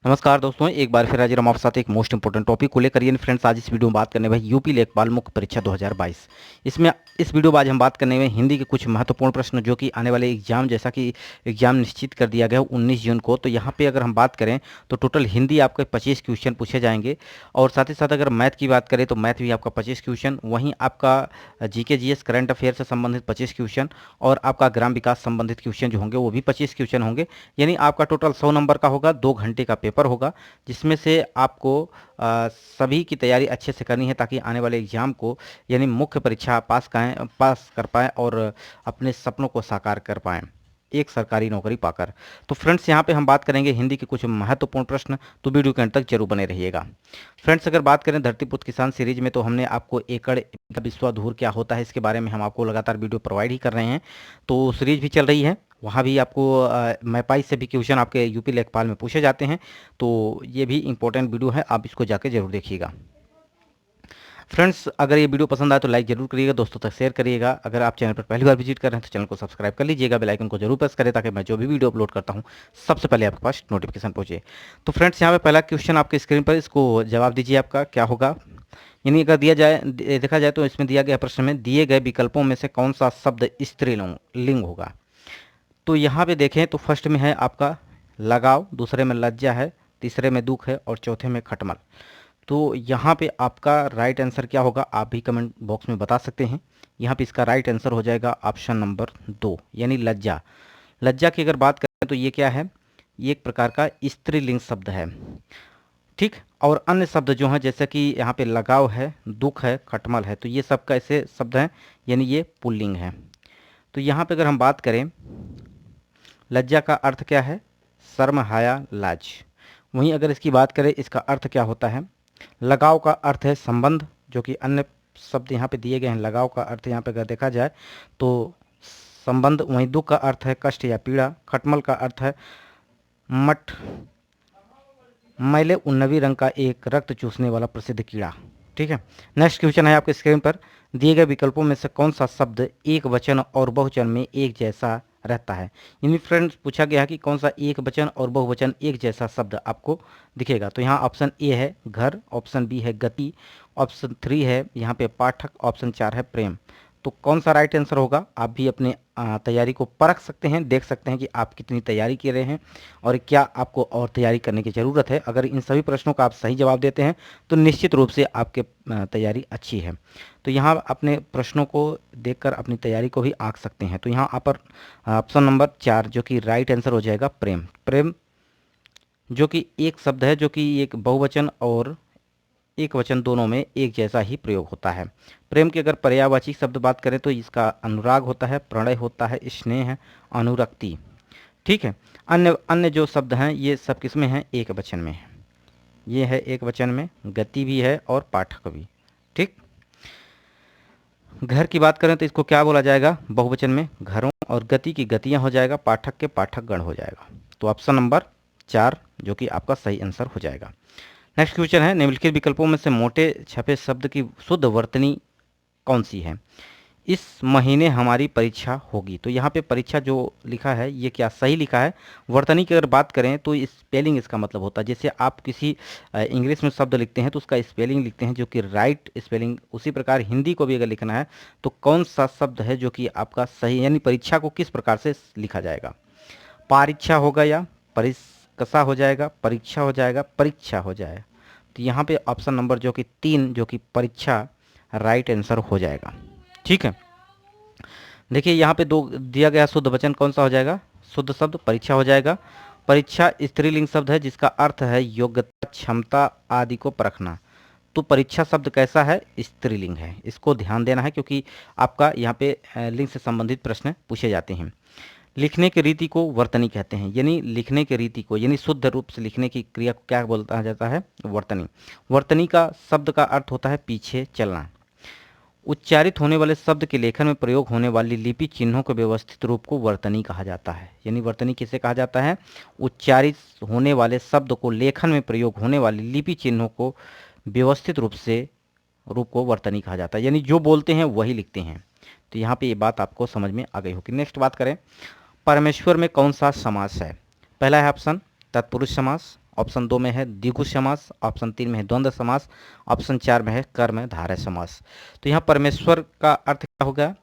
नमस्कार दोस्तों, एक बार फिर हाजिर हम आपके साथ एक मोस्ट इंपोर्टेंट टॉपिक को लेकर। यानी फ्रेंड्स, आज इस वीडियो में बात करने वाले यूपी लेखपाल मुख्य परीक्षा 2022। इसमें इस वीडियो में आज हम बात करने में हिंदी के कुछ महत्वपूर्ण प्रश्न जो कि आने वाले एग्जाम, जैसा कि एग्जाम निश्चित कर दिया गया है 19 जून को। तो यहाँ पे अगर हम बात करें तो टोटल हिंदी आपके 25 क्वेश्चन पूछे जाएंगे, और साथ ही साथ अगर मैथ की बात करें तो मैथ भी आपका 25 क्वेश्चन, वहीं आपका जीके जीएस करंट अफेयर से संबंधित 25 क्वेश्चन, और आपका ग्राम विकास संबंधित क्वेश्चन जो होंगे वो भी 25 क्वेश्चन होंगे। यानी आपका टोटल 100 नंबर का होगा, 2 घंटे का पेपर होगा, जिसमें से आपको सभी की तैयारी अच्छे से करनी है ताकि आने वाले एग्जाम को, यानी मुख्य परीक्षा पास कर पाएँ और अपने सपनों को साकार कर पाएँ एक सरकारी नौकरी पाकर। तो फ्रेंड्स, यहाँ पे हम बात करेंगे हिंदी के कुछ महत्वपूर्ण प्रश्न, तो वीडियो के अंत तक जरूर बने रहिएगा। फ्रेंड्स, अगर बात करें धरतीपुत्र किसान सीरीज में, तो हमने आपको एकड़ बिस्वा धूर क्या होता है इसके बारे में हम आपको लगातार वीडियो प्रोवाइड ही कर रहे हैं। तो सीरीज भी चल रही है, वहाँ भी आपको मैपाई से भी क्वेश्चन आपके यूपी लेखपाल में पूछे जाते हैं। तो ये भी इंपॉर्टेंट वीडियो है, आप इसको जाके जरूर देखिएगा। फ्रेंड्स, अगर ये वीडियो पसंद आए तो लाइक जरूर करिएगा, दोस्तों तक शेयर करिएगा। अगर आप चैनल पर पहली बार विजिट कर रहे हैं तो चैनल को सब्सक्राइब कर लीजिएगा, बेल आइकन को जरूर प्रेस करें ताकि मैं जो भी वीडियो अपलोड करता हूँ सबसे पहले आपके पास नोटिफिकेशन पहुंचे। तो फ्रेंड्स, यहाँ पे पहला क्वेश्चन आपके स्क्रीन पर, इसको जवाब दीजिए आपका क्या होगा। यानी अगर देखा जाए तो इसमें दिया गया प्रश्न में दिए गए विकल्पों में से कौन सा शब्द स्त्रीलिंग लिंग होगा। तो यहाँ पे देखें तो फर्स्ट में है आपका लगाव, दूसरे में लज्जा है, तीसरे में दुख है, और चौथे में खटमल। तो यहाँ पे आपका राइट आंसर क्या होगा, आप भी कमेंट बॉक्स में बता सकते हैं। यहाँ पे इसका राइट आंसर हो जाएगा ऑप्शन नंबर 2, यानी लज्जा। लज्जा की अगर बात करें तो ये क्या है, ये एक प्रकार का स्त्रीलिंग शब्द है, ठीक। और अन्य शब्द जो हैं, जैसे कि यहाँ पे लगाव है, दुख है, खटमल है, तो ये सब कैसे शब्द हैं, यानी ये पुल्लिंग है। तो यहाँ पे अगर हम बात करें, लज्जा का अर्थ क्या है, शर्म, हया, लाज। वहीं अगर इसकी बात करें, इसका अर्थ क्या होता है, लगाव का अर्थ है संबंध, जो कि अन्य शब्द यहाँ पे दिए गए हैं। लगाव का अर्थ यहाँ पे अगर देखा जाए तो संबंध, वहीं दुख का अर्थ है कष्ट या पीड़ा, खटमल का अर्थ है मठ मैले उन्नवी रंग का एक रक्त चूसने वाला प्रसिद्ध कीड़ा, ठीक है। नेक्स्ट क्वेश्चन है आपके स्क्रीन पर, दिए गए विकल्पों में से कौन सा शब्द एक वचन और बहुवचन में एक जैसा रहता है। यानी फ्रेंड्स, पूछा गया है कि कौन सा एक वचन और बहुवचन एक जैसा शब्द आपको दिखेगा। तो यहाँ ऑप्शन ए है घर, ऑप्शन बी है गति, ऑप्शन 3 है यहाँ पे पाठक, ऑप्शन 4 है प्रेम। तो कौन सा राइट आंसर होगा, आप भी अपने तैयारी को परख सकते हैं, देख सकते हैं कि आप कितनी तैयारी कर रहे हैं और क्या आपको और तैयारी करने की ज़रूरत है। अगर इन सभी प्रश्नों का आप सही जवाब देते हैं तो निश्चित रूप से आपके तैयारी अच्छी है। तो यहाँ अपने प्रश्नों को देखकर अपनी तैयारी को भी आंक सकते हैं। तो यहाँ आप पर ऑप्शन नंबर 4 जो कि राइट आंसर हो जाएगा प्रेम। प्रेम जो कि एक शब्द है, जो कि एक बहुवचन और एक वचन दोनों में एक जैसा ही प्रयोग होता है। प्रेम की अगर पर्यायवाची शब्द बात करें तो इसका अनुराग होता है, प्रणय होता है, स्नेह है, अनुरक्ति, ठीक है। अन्य अन्य जो शब्द हैं ये सब किसमें हैं, एक वचन में है। ये है एक वचन में, गति भी है और पाठक भी, ठीक। घर की बात करें तो इसको क्या बोला जाएगा, बहुवचन में घरों, और गति की गतियां हो जाएगा, पाठक के पाठक गण हो जाएगा। तो ऑप्शन नंबर 4 जो कि आपका सही आंसर हो जाएगा। नेक्स्ट क्वेश्चन है, निम्नलिखित विकल्पों में से मोटे छपे शब्द की शुद्ध वर्तनी कौन सी है। इस महीने हमारी परीक्षा होगी। तो यहाँ पे परीक्षा जो लिखा है ये क्या सही लिखा है। वर्तनी की अगर बात करें तो स्पेलिंग इसका मतलब होता है, जैसे आप किसी इंग्लिश में शब्द लिखते हैं तो उसका स्पेलिंग लिखते हैं जो कि राइट स्पेलिंग, उसी प्रकार हिंदी को भी अगर लिखना है तो कौन सा शब्द है जो कि आपका सही, यानी परीक्षा को किस प्रकार से लिखा जाएगा। परीक्षा होगा या परिकसा हो जाएगा, परीक्षा हो जाएगा, परीक्षा हो जाएगा। तो यहाँ पे ऑप्शन नंबर जो कि 3 जो कि परीक्षा राइट आंसर हो जाएगा, ठीक है। देखिए यहाँ पे 2 दिया गया, शुद्ध वचन कौन सा हो जाएगा, शुद्ध शब्द परीक्षा हो जाएगा। परीक्षा स्त्रीलिंग शब्द है जिसका अर्थ है योग्यता, क्षमता आदि को परखना। तो परीक्षा शब्द कैसा है, स्त्रीलिंग है, इसको ध्यान देना है क्योंकि आपका यहाँ पे लिंग से संबंधित प्रश्न पूछे जाते हैं। लिखने की रीति को वर्तनी कहते हैं, यानी लिखने की रीति को, यानी शुद्ध रूप से लिखने की क्रिया को क्या बोलता जाता है, वर्तनी। वर्तनी का शब्द का अर्थ होता है पीछे चलना। उच्चारित होने वाले शब्द के लेखन में प्रयोग होने वाली लिपि चिन्हों के व्यवस्थित रूप को वर्तनी कहा जाता है। यानी वर्तनी किसे कहा जाता है, उच्चारित होने वाले शब्द को लेखन में प्रयोग होने वाली लिपि चिन्हों को व्यवस्थित रूप को वर्तनी कहा जाता है, यानी जो बोलते हैं वही लिखते हैं। तो यहाँ पे ये बात आपको समझ में आ गई होगी। नेक्स्ट बात करें, परमेश्वर में कौन सा समास है। पहला है ऑप्शन तत्पुरुष समास, ऑप्शन 2 में है द्विगु समास, ऑप्शन 3 में है द्वंद्व समास, ऑप्शन 4 में है कर्मधारय समास। तो यहाँ परमेश्वर का अर्थ क्या होगा,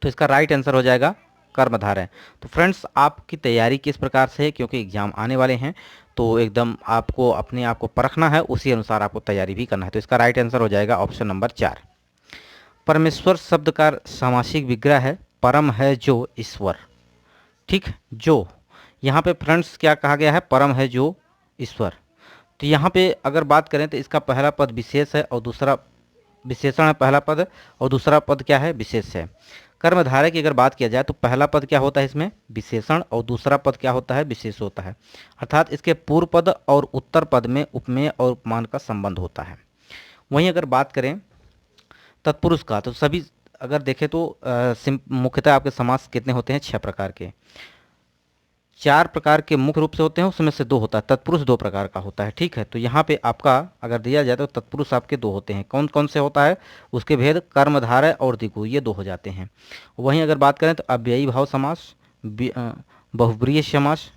तो इसका राइट आंसर हो जाएगा कर्मधारय। तो फ्रेंड्स आपकी तैयारी किस प्रकार से है, क्योंकि एग्जाम आने वाले हैं तो एकदम आपको अपने आप को परखना है, उसी अनुसार आपको तैयारी भी करना है। तो इसका राइट आंसर हो जाएगा ऑप्शन नंबर 4। परमेश्वर शब्द का सामासिक विग्रह है परम है जो ईश्वर। ठीक, जो यहाँ पे फ्रेंड्स क्या कहा गया है, परम है जो ईश्वर। तो यहाँ पे अगर बात करें तो इसका पहला पद विशेष है और दूसरा विशेषण है, पहला पद, और दूसरा पद क्या है, विशेष है। कर्मधारय की अगर बात किया जाए तो पहला पद क्या होता है इसमें, विशेषण, और दूसरा पद क्या होता है, विशेष होता है। अर्थात इसके पूर्व पद और उत्तर पद में उपमेय और उपमान का संबंध होता है। वहीं अगर बात करें तत्पुरुष का, तो सभी अगर देखें तो मुख्यतः आपके समास कितने होते हैं, 6 प्रकार के। 4 प्रकार के मुख्य रूप से होते हैं, उसमें से 2 होता है तत्पुरुष, 2 प्रकार का होता है। ठीक है, तो यहाँ पे आपका अगर दिया जाए तो तत्पुरुष आपके 2 होते हैं। कौन कौन से होता है, उसके भेद कर्मधारय और द्विगु, ये 2 हो जाते हैं। वहीं अगर बात करें तो अव्ययी भाव समास, बहुब्रीहि समास,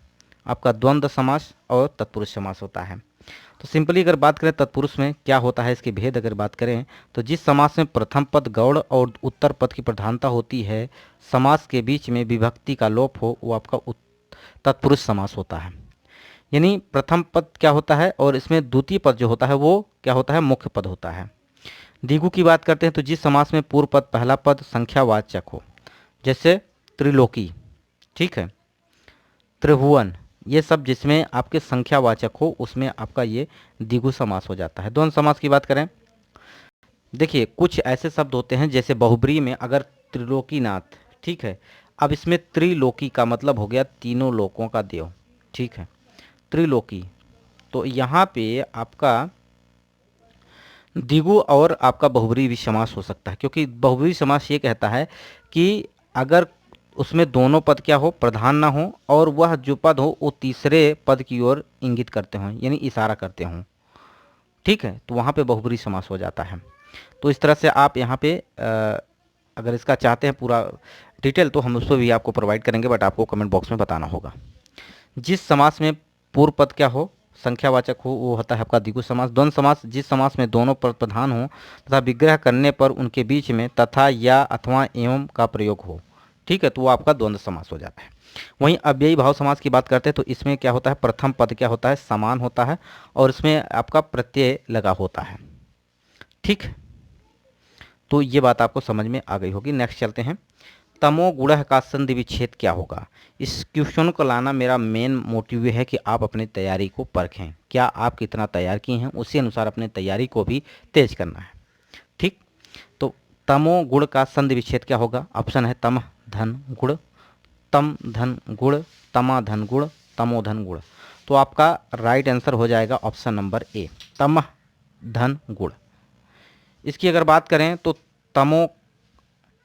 आपका द्वंद्व समास और तत्पुरुष समास होता है। तो सिंपली अगर बात करें तत्पुरुष में क्या होता है, इसके भेद अगर बात करें तो जिस समास में प्रथम पद गौड़ और उत्तर पद की प्रधानता होती है, समास के बीच में विभक्ति का लोप हो, वो आपका तत्पुरुष समास होता है। यानी प्रथम पद क्या होता है और इसमें द्वितीय पद जो होता है वो क्या होता है, मुख्य पद होता है। द्विगु की बात करते हैं तो जिस समास में पूर्व पद पहला पद संख्यावाचक हो, जैसे त्रिलोकी, ठीक है, त्रिभुवन, ये सब जिसमें आपके संख्यावाचक हो उसमें आपका ये द्विगु समास हो जाता है। द्वंद्व समास की बात करें, देखिए कुछ ऐसे शब्द होते हैं जैसे बहुब्रीहि में अगर त्रिलोकीनाथ, ठीक है, अब इसमें त्रिलोकी का मतलब हो गया तीनों लोकों का देव, ठीक है, त्रिलोकी। तो यहाँ पे आपका द्विगु और आपका बहुब्रीहि भी समास हो सकता है, क्योंकि बहुब्रीहि समास ये कहता है कि अगर उसमें दोनों पद क्या हो, प्रधान ना हो, और वह जो पद हो वो तीसरे पद की ओर इंगित करते हों, यानी इशारा करते हों। ठीक है, तो वहाँ पे बहुब्रीहि समास हो जाता है। तो इस तरह से आप यहाँ पे अगर इसका चाहते हैं पूरा डिटेल तो हम उस पर भी आपको प्रोवाइड करेंगे, बट आपको कमेंट बॉक्स में बताना होगा। जिस समास में पूर्व पद क्या हो, संख्यावाचक हो, वो होता है आपका द्विगु समास। द्वंद्व समास, जिस समास में दोनों पद प्रधान हो तथा विग्रह करने पर उनके बीच में तथा या अथवा एवं का प्रयोग हो, ठीक है, तो वो आपका द्वंद्व समास हो जाता है। वहीं अव्ययी भाव समास की बात करते हैं तो इसमें क्या होता है, प्रथम पद क्या होता है, समान होता है और इसमें आपका प्रत्यय लगा होता है। ठीक, तो ये बात आपको समझ में आ गई होगी। नेक्स्ट चलते हैं, तमोगुणः का संधि विच्छेद क्या होगा। इस क्वेश्चन को लाना मेरा मेन मोटिव है कि आप अपनी तैयारी को परखें, क्या आप कितना तैयार किए हैं, उसी अनुसार अपनी तैयारी को भी तेज करना है। ठीक, तो तमोगुण का संधि विच्छेद क्या होगा, ऑप्शन है तम धन गुण, तम धन गुण, तमा धन गुण, तमो धन गुण। तो आपका राइट आंसर हो जाएगा ऑप्शन नंबर ए, तम धन गुण। इसकी अगर बात करें तो तमो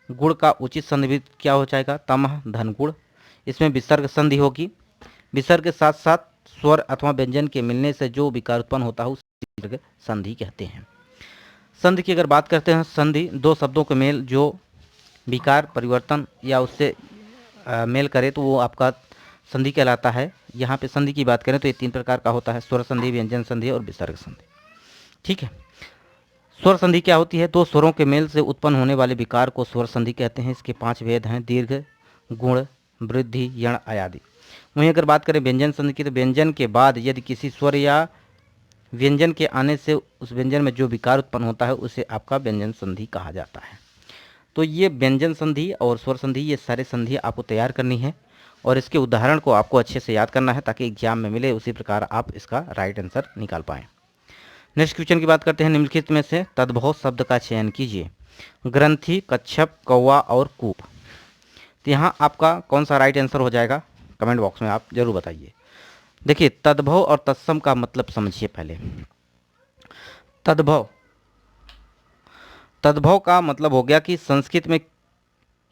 गुण का उचित संधि भी क्या हो जाएगा, तमः धन गुण। इसमें विसर्ग संधि होगी, विसर्ग के साथ साथ स्वर अथवा व्यंजन के मिलने से जो विकार उत्पन्न होता है उसे विसर्ग संधि कहते हैं। संधि की अगर बात करते हैं, संधि दो शब्दों के मेल जो विकार परिवर्तन या उससे मेल करे तो वो आपका संधि कहलाता है। यहाँ पे संधि की बात करें तो ये 3 प्रकार का होता है, स्वर संधि, व्यंजन संधि और विसर्ग संधि। ठीक है, स्वर संधि क्या होती है, 2 स्वरों के मेल से उत्पन्न होने वाले विकार को स्वर संधि कहते हैं। इसके 5 भेद हैं, दीर्घ, गुण, वृद्धि, यण, आदि। वहीं अगर बात करें व्यंजन संधि की, तो व्यंजन के बाद यदि किसी स्वर या व्यंजन के आने से उस व्यंजन में जो विकार उत्पन्न होता है उसे आपका व्यंजन संधि कहा जाता है। तो ये व्यंजन संधि और स्वर संधि, ये सारे संधि आपको तैयार करनी है और इसके उदाहरण को आपको अच्छे से याद करना है ताकि एग्जाम में मिले उसी प्रकार आप इसका राइट आंसर निकाल पाएँ। नेक्स्ट क्वेश्चन की बात करते हैं, निम्नलिखित में से तद्भव शब्द का चयन कीजिए। ग्रंथि, कच्छप, कौवा और कूप। तो यहाँ आपका कौन सा राइट आंसर हो जाएगा, कमेंट बॉक्स में आप जरूर बताइए। देखिए तद्भव और तत्सम का मतलब समझिए पहले। तद्भव, तद्भव का मतलब हो गया कि संस्कृत में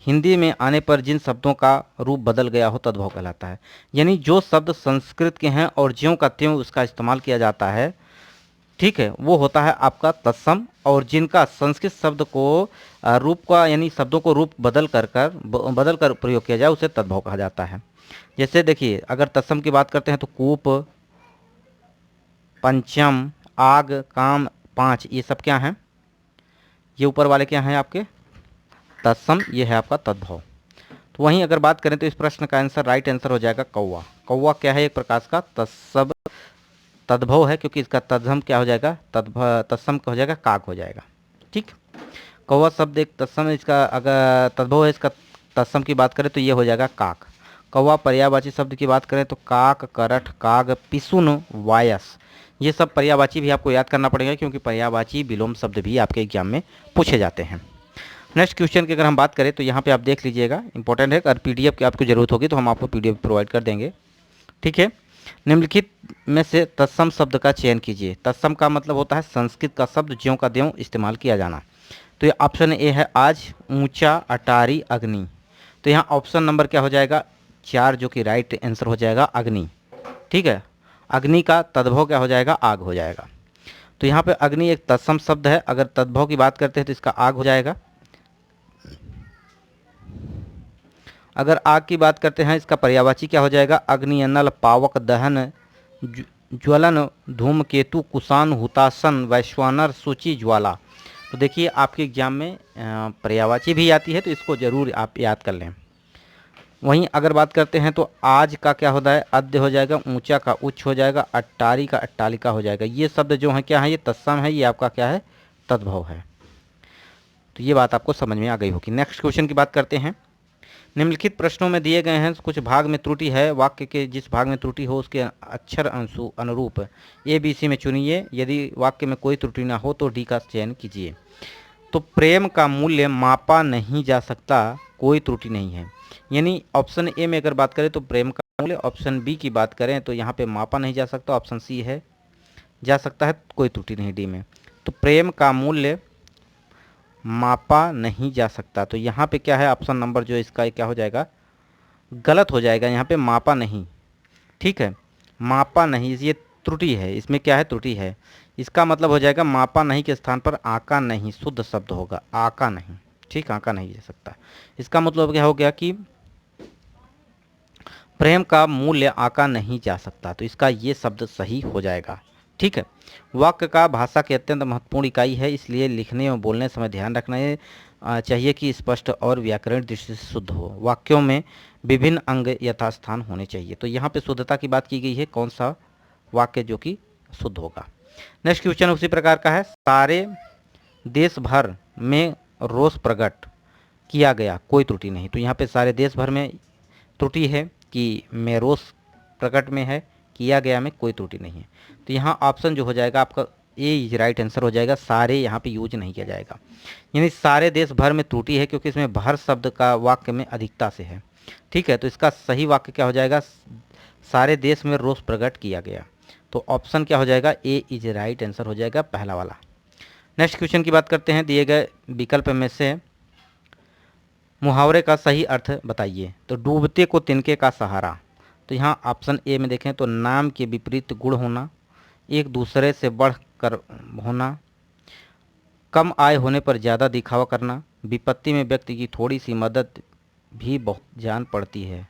हिंदी में आने पर जिन शब्दों का रूप बदल गया हो तद्भव कहलाता है। यानी जो शब्द संस्कृत के हैं और ज्यों का त्यों उसका इस्तेमाल किया जाता है, ठीक है, वो होता है आपका तत्सम। और जिनका संस्कृत शब्द को रूप का यानी शब्दों को रूप बदल कर प्रयोग किया जाए उसे तद्भव कहा जाता है। जैसे देखिए अगर तत्सम की बात करते हैं तो कूप, पंचम, आग, काम, पाँच, ये सब क्या हैं? ये ऊपर वाले क्या हैं आपके? तत्सम, ये है आपका तद्भव। तो वहीं अगर बात करें तो इस प्रश्न का आंसर, राइट आंसर हो जाएगा कौवा। कौवा क्या है? एक प्रकार का तत्सम तद्भव है, क्योंकि इसका तत्सम क्या हो जाएगा? तत्सम हो जाएगा काक हो जाएगा। ठीक, कौवा शब्द एक तत्सम, इसका अगर तद्भव है, इसका तत्सम की बात करें तो ये हो जाएगा काक। कौवा पर्यायवाची शब्द की बात करें तो काक, करठ, काग, पिसुन, वायस, ये सब पर्यायवाची भी आपको याद करना पड़ेगा, क्योंकि पर्यायवाची विलोम शब्द भी आपके एग्जाम में पूछे जाते हैं। नेक्स्ट क्वेश्चन की अगर हम बात करें तो यहाँ पे आप देख लीजिएगा, इंपॉर्टेंट है। अगर पीडीएफ की आपको जरूरत होगी तो हम आपको पीडीएफ प्रोवाइड कर देंगे। ठीक है, निम्नलिखित में से तत्सम शब्द का चयन कीजिए। तत्सम का मतलब होता है संस्कृत का शब्द ज्यों का त्यों इस्तेमाल किया जाना। तो ये ऑप्शन ए है आज, ऊंचा, अटारी, अग्नि। तो यहाँ ऑप्शन नंबर क्या हो जाएगा? 4, जो कि राइट आंसर हो जाएगा अग्नि। ठीक है, अग्नि का तद्भव क्या हो जाएगा? आग हो जाएगा। तो यहाँ पे अग्नि एक तत्सम शब्द है। अगर तद्भव की बात करते हैं तो इसका आग हो जाएगा। अगर आग की बात करते हैं, इसका पर्यायवाची क्या हो जाएगा? अग्नि, अनल, पावक, दहन, ज्वलन, धूमकेतु, कुशान, हुतासन, वैश्वानर, सूची, ज्वाला। तो देखिए आपके एग्जाम में पर्यायवाची भी आती है, तो इसको जरूर आप याद कर लें। वहीं अगर बात करते हैं तो आज का क्या होता है? अद्य हो जाएगा, ऊंचा का उच्च हो जाएगा, अट्टारी का अट्टालिका हो जाएगा। ये शब्द जो है क्या है? ये तत्सम है, ये आपका क्या है? तद्भव है। तो ये बात आपको समझ में आ गई होगी। नेक्स्ट क्वेश्चन की बात करते हैं। निम्नलिखित प्रश्नों में दिए गए हैं कुछ भाग में त्रुटि है, वाक्य के जिस भाग में त्रुटि हो उसके अक्षर अनुरूप ए बी सी में चुनिए। यदि वाक्य में कोई त्रुटि ना हो तो डी का चयन कीजिए। तो प्रेम का मूल्य मापा नहीं जा सकता, कोई त्रुटि नहीं है। यानी ऑप्शन ए में अगर बात करें तो प्रेम का मूल्य, ऑप्शन बी की बात करें तो यहाँ पे मापा नहीं जा सकता, ऑप्शन सी है जा सकता है, कोई त्रुटि नहीं डी में। तो प्रेम का मूल्य मापा नहीं जा सकता, तो यहाँ पे क्या है? ऑप्शन नंबर जो इसका क्या हो जाएगा? गलत हो जाएगा। यहाँ पे मापा नहीं, ठीक है, मापा नहीं, ये त्रुटि है। इसमें क्या है? त्रुटि है। इसका मतलब हो जाएगा मापा नहीं के स्थान पर आका नहीं शुद्ध शब्द होगा, आका नहीं। ठीक, आका नहीं जा सकता। इसका मतलब क्या हो गया कि प्रेम का मूल्य आका नहीं जा सकता, तो इसका ये शब्द सही हो जाएगा। ठीक है, वाक्य का भाषा की अत्यंत महत्वपूर्ण इकाई है, इसलिए लिखने एवं बोलने समय ध्यान रखना चाहिए कि स्पष्ट और व्याकरण दृष्टि से शुद्ध हो। वाक्यों में विभिन्न अंग यथास्थान होने चाहिए। तो यहाँ पे शुद्धता की बात की गई है, कौन सा वाक्य जो कि शुद्ध होगा। नेक्स्ट क्वेश्चन उसी प्रकार का है। सारे देश भर में रोष प्रकट किया गया, कोई त्रुटि नहीं। तो यहाँ पे सारे देश भर में त्रुटि है कि में रोष प्रकट में है, किया गया में कोई त्रुटि नहीं है। तो यहाँ ऑप्शन जो हो जाएगा आपका ए राइट आंसर हो जाएगा। सारे यहाँ पे यूज नहीं किया जाएगा, यानी सारे देश भर में त्रुटि है, क्योंकि इसमें भर शब्द का वाक्य में अधिकता से है। ठीक है, तो इसका सही वाक्य क्या हो जाएगा? सारे देश में रोष प्रकट किया गया। तो ऑप्शन क्या हो जाएगा? ए इज राइट आंसर हो जाएगा, पहला वाला। नेक्स्ट क्वेश्चन की बात करते हैं। दिए गए विकल्प में से मुहावरे का सही अर्थ बताइए। तो डूबते को तिनके का सहारा। तो यहाँ ऑप्शन ए में देखें तो नाम के विपरीत गुण होना, एक दूसरे से बढ़ कर होना, कम आय होने पर ज़्यादा दिखावा करना, विपत्ति में व्यक्ति की थोड़ी सी मदद भी बहुत जान पड़ती है।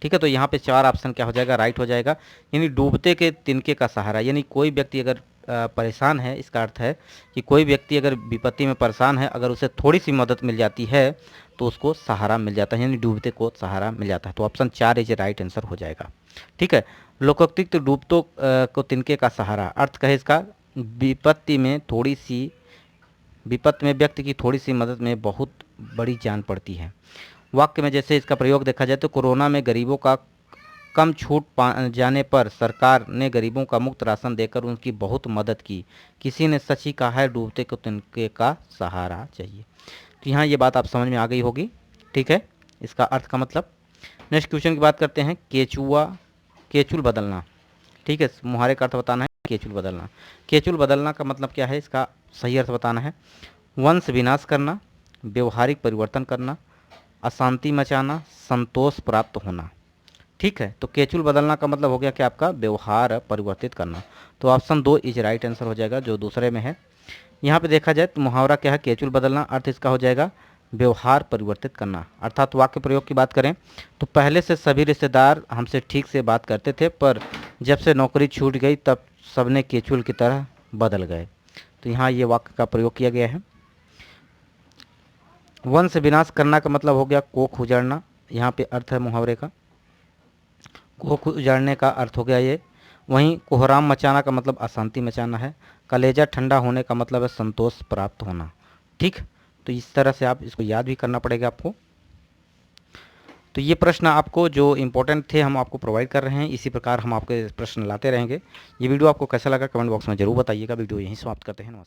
ठीक है, तो यहाँ पे 4 ऑप्शन क्या हो जाएगा? राइट हो जाएगा। यानी डूबते के तिनके का सहारा, यानी कोई व्यक्ति अगर परेशान है, इसका अर्थ है कि कोई व्यक्ति अगर विपत्ति में परेशान है, अगर उसे थोड़ी सी मदद मिल जाती है तो उसको सहारा मिल जाता है, यानी डूबते को सहारा मिल जाता है। तो ऑप्शन 4 इज राइट आंसर हो जाएगा। ठीक है, लोकोक्ति डूबतों को तिनके का सहारा, अर्थ कहे इसका विपत्ति में व्यक्ति की थोड़ी सी मदद में बहुत बड़ी जान पड़ती है। वाक्य में जैसे इसका प्रयोग देखा जाए तो कोरोना में गरीबों का कम छूट जाने पर सरकार ने गरीबों का मुफ्त राशन देकर उनकी बहुत मदद की। किसी ने सच ही कहा है, डूबते को तिनके का सहारा चाहिए। तो यहाँ ये बात आप समझ में आ गई होगी। ठीक है, इसका अर्थ का मतलब। नेक्स्ट क्वेश्चन की बात करते हैं। केचुल बदलना। ठीक है, मुहावरे का अर्थ बताना है, केचुल बदलना। केचुल बदलना का मतलब क्या है? इसका सही अर्थ बताना है। वंश विनाश करना, व्यवहारिक परिवर्तन करना, अशांति मचाना, संतोष प्राप्त होना। ठीक है, तो केचुल बदलना का मतलब हो गया कि आपका व्यवहार परिवर्तित करना। तो ऑप्शन 2 इज राइट आंसर हो जाएगा, जो दूसरे में है। यहाँ पे देखा जाए तो मुहावरा क्या है? केचुल बदलना, अर्थ इसका हो जाएगा व्यवहार परिवर्तित करना। अर्थात वाक्य प्रयोग की बात करें तो पहले से सभी रिश्तेदार हमसे ठीक से बात करते थे, पर जब से नौकरी छूट गई तब सबने केचुल की तरह बदल गए। तो यहाँ ये वाक्य का प्रयोग किया गया है। वंश विनाश करना का मतलब हो गया कोख उजाड़ना। यहाँ पे अर्थ है मुहावरे का, कोख उजाड़ने का अर्थ हो गया ये। वहीं कोहराम मचाना का मतलब अशांति मचाना है। कलेजा ठंडा होने का मतलब है संतोष प्राप्त होना। ठीक, तो इस तरह से आप इसको याद भी करना पड़ेगा आपको। तो ये प्रश्न आपको जो इम्पोर्टेंट थे हम आपको प्रोवाइड कर रहे हैं, इसी प्रकार हम आपके प्रश्न लाते रहेंगे। ये वीडियो आपको कैसा लगा कमेंट बॉक्स में जरूर बताइएगा। वीडियो यहीं समाप्त करते हैं। नमस्कार।